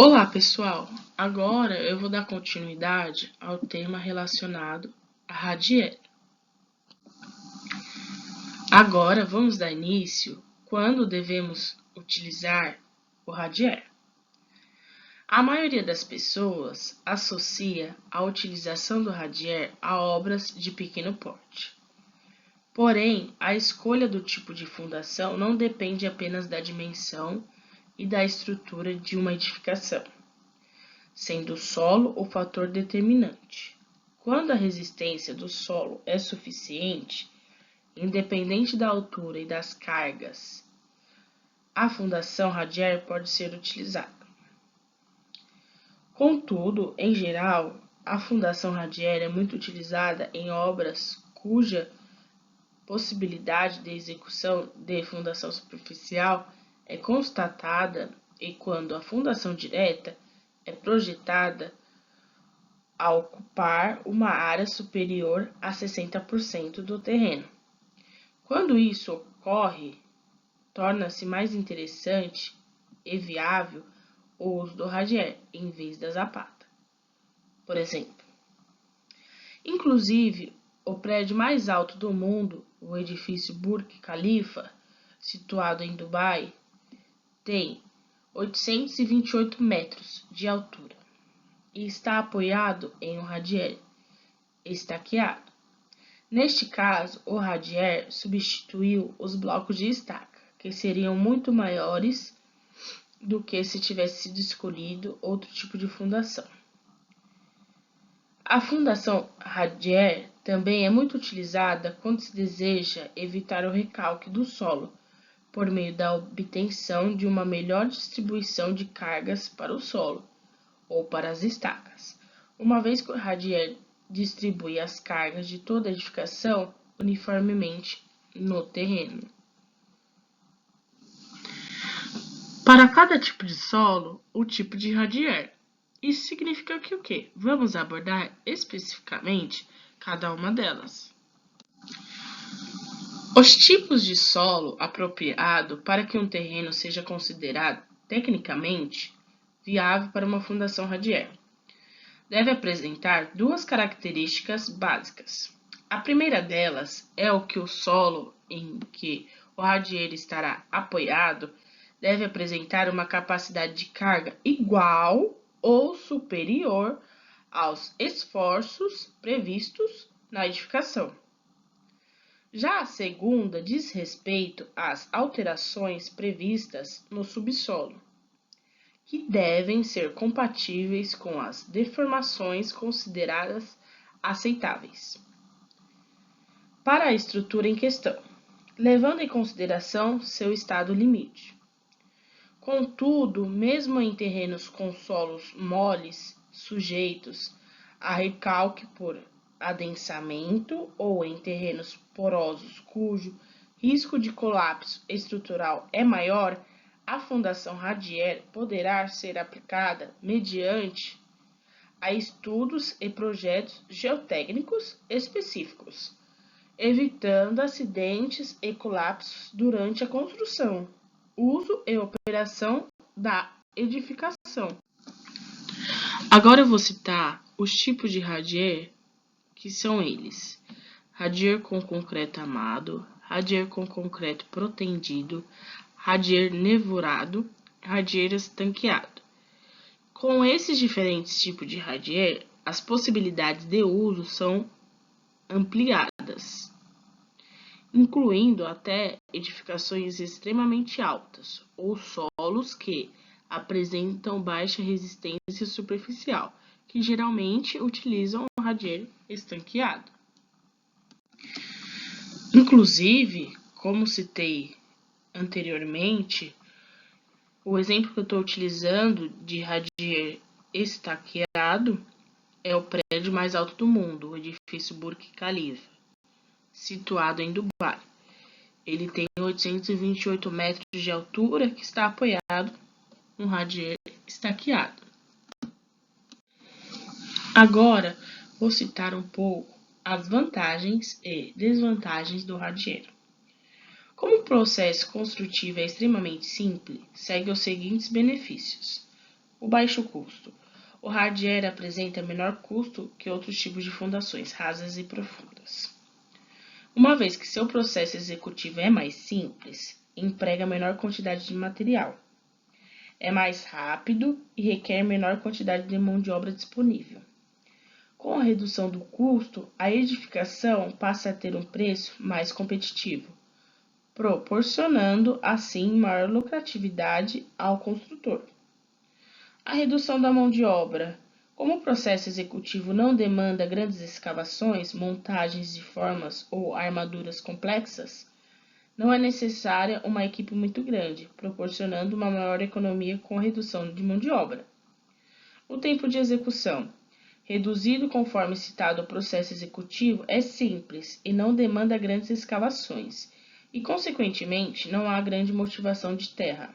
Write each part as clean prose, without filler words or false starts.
Olá, pessoal! Agora eu vou dar continuidade ao tema relacionado a radier. Agora vamos dar início quando devemos utilizar o radier. A maioria das pessoas associa a utilização do radier a obras de pequeno porte. Porém, a escolha do tipo de fundação não depende apenas da dimensão e da estrutura de uma edificação, sendo o solo o fator determinante. Quando a resistência do solo é suficiente, independente da altura e das cargas, a fundação radier pode ser utilizada. Contudo, em geral, a fundação radier é muito utilizada em obras cuja possibilidade de execução de fundação superficial é constatada e quando a fundação direta é projetada a ocupar uma área superior a 60% do terreno. Quando isso ocorre, torna-se mais interessante e viável o uso do radier em vez da zapata, por exemplo. Inclusive, o prédio mais alto do mundo, o edifício Burj Khalifa, situado em Dubai, tem 828 metros de altura e está apoiado em um radier estaqueado. Neste caso, o radier substituiu os blocos de estaca, que seriam muito maiores do que se tivesse sido escolhido outro tipo de fundação. A fundação radier também é muito utilizada quando se deseja evitar o recalque do solo, por meio da obtenção de uma melhor distribuição de cargas para o solo ou para as estacas, uma vez que o radier distribui as cargas de toda a edificação uniformemente no terreno. Para cada tipo de solo, o tipo de radier. Isso significa que o quê? Vamos abordar especificamente cada uma delas. Os tipos de solo apropriado para que um terreno seja considerado tecnicamente viável para uma fundação radier deve apresentar duas características básicas. A primeira delas é o que o solo em que o radier estará apoiado deve apresentar uma capacidade de carga igual ou superior aos esforços previstos na edificação. Já a segunda diz respeito às alterações previstas no subsolo, que devem ser compatíveis com as deformações consideradas aceitáveis para a estrutura em questão, levando em consideração seu estado limite. Contudo, mesmo em terrenos com solos moles, sujeitos a recalque por adensamento, ou em terrenos porosos cujo risco de colapso estrutural é maior, a fundação radier poderá ser aplicada mediante a estudos e projetos geotécnicos específicos, evitando acidentes e colapsos durante a construção, uso e operação da edificação. Agora eu vou citar os tipos de radier, que são eles: radier com concreto amado, radier com concreto protendido, radier nervurado, radier estanqueado. Com esses diferentes tipos de radier, as possibilidades de uso são ampliadas, incluindo até edificações extremamente altas ou solos que apresentam baixa resistência superficial, que geralmente utilizam o radier estanqueado. Inclusive, como citei anteriormente, o exemplo que eu estou utilizando de radier estaqueado é o prédio mais alto do mundo, o edifício Burj Khalifa, situado em Dubai. Ele tem 828 metros de altura, que está apoiado um radier estaqueado. Agora, vou citar um pouco as vantagens e desvantagens do radier. Como o processo construtivo é extremamente simples, segue os seguintes benefícios. O baixo custo. O hardware apresenta menor custo que outros tipos de fundações rasas e profundas. Uma vez que seu processo executivo é mais simples, emprega menor quantidade de material. É mais rápido e requer menor quantidade de mão de obra disponível. Com a redução do custo, a edificação passa a ter um preço mais competitivo, proporcionando assim maior lucratividade ao construtor. A redução da mão de obra. Como o processo executivo não demanda grandes escavações, montagens de formas ou armaduras complexas, não é necessária uma equipe muito grande, proporcionando uma maior economia com a redução de mão de obra. O tempo de execução. Reduzido conforme citado o processo executivo, é simples e não demanda grandes escavações, e, consequentemente, não há grande motivação de terra.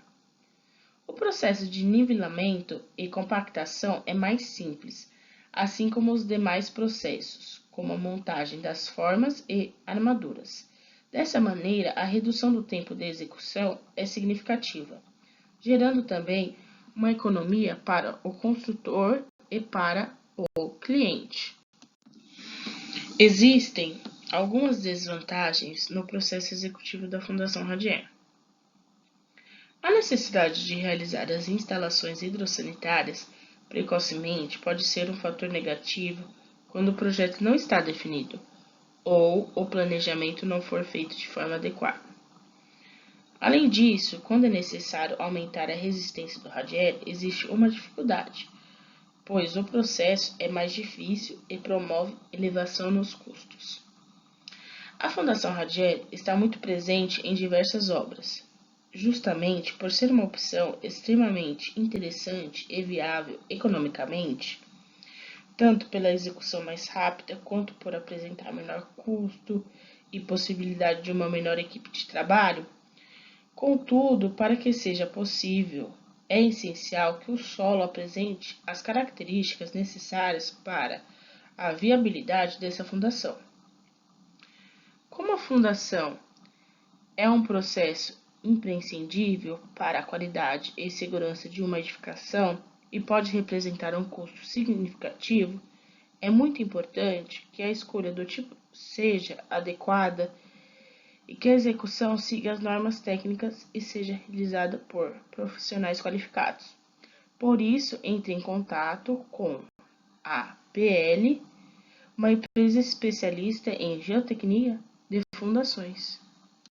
O processo de nivelamento e compactação é mais simples, assim como os demais processos, como a montagem das formas e armaduras. Dessa maneira, a redução do tempo de execução é significativa, gerando também uma economia para o construtor e para o cliente. Existem algumas desvantagens no processo executivo da Fundação Radier. A necessidade de realizar as instalações hidrossanitárias precocemente pode ser um fator negativo quando o projeto não está definido ou o planejamento não for feito de forma adequada. Além disso, quando é necessário aumentar a resistência do radier, existe uma dificuldade, pois o processo é mais difícil e promove elevação nos custos. A Fundação Radier está muito presente em diversas obras, justamente por ser uma opção extremamente interessante e viável economicamente, tanto pela execução mais rápida quanto por apresentar menor custo e possibilidade de uma menor equipe de trabalho. Contudo, para que seja possível, é essencial que o solo apresente as características necessárias para a viabilidade dessa fundação. Como a fundação é um processo imprescindível para a qualidade e segurança de uma edificação e pode representar um custo significativo, é muito importante que a escolha do tipo seja adequada e que a execução siga as normas técnicas e seja realizada por profissionais qualificados. Por isso, entre em contato com a PL, uma empresa especialista em geotecnia de fundações.